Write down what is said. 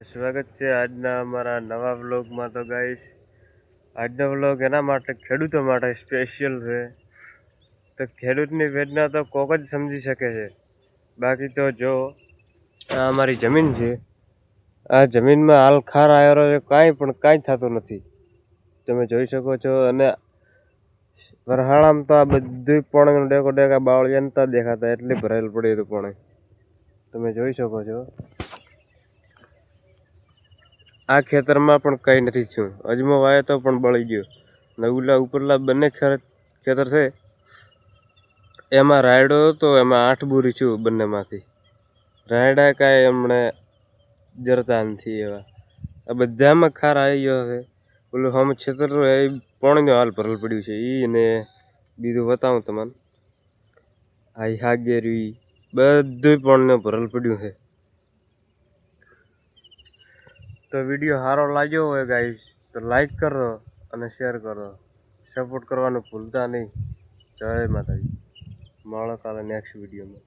સ્વાગત છે આજના અમારા નવા વ્લોગમાં। તો ગાઈસ આજનો વ્લોગ એના માટે ખેડૂતો માટે સ્પેશિયલ છે। તો ખેડૂતની વેદના તો કોક જ સમજી શકે છે। બાકી તો જો આ અમારી જમીન છે, આ જમીનમાં હાલ ખાર આવ્યો છે, કાંઈ થતું નથી, તમે જોઈ શકો છો। અને વરહાળામાં તો આ બધું પાણીનો ડેકો ડેકા બાવળિયા નતા દેખાતા, એટલી ભરાયેલ પડી હતું પાણી, તમે જોઈ શકો છો। આ ખેતરમાં પણ કંઈ નથી થયું, અજમો વાયો તો પણ બળી ગયો ને ઓલા ઉપરલા બંને ખેતર છે એમાં રાયડો હતો, એમાં 8 બોરી છું બંનેમાંથી। રાયડા કાંઈ એમણે જરતા નથી એવા, આ બધામાં ખાર આવી ગયો છે। ઓલું હમ ખેતર એ પાણીનો હાલ ભરેલ પડ્યું છે, એ ને બીજું બતાવું તમને, આ હાગેરી બધું પાણીનો ભરેલ પડ્યું છે। તો વિડીયો સારો લાગ્યો હોય ગાઈસ તો લાઈક કરો અને શેર કરો, સપોર્ટ કરવાનું ભૂલતા નહીં। જય માતાજી, મળો કાલે નેક્સ્ટ વિડીયોમાં।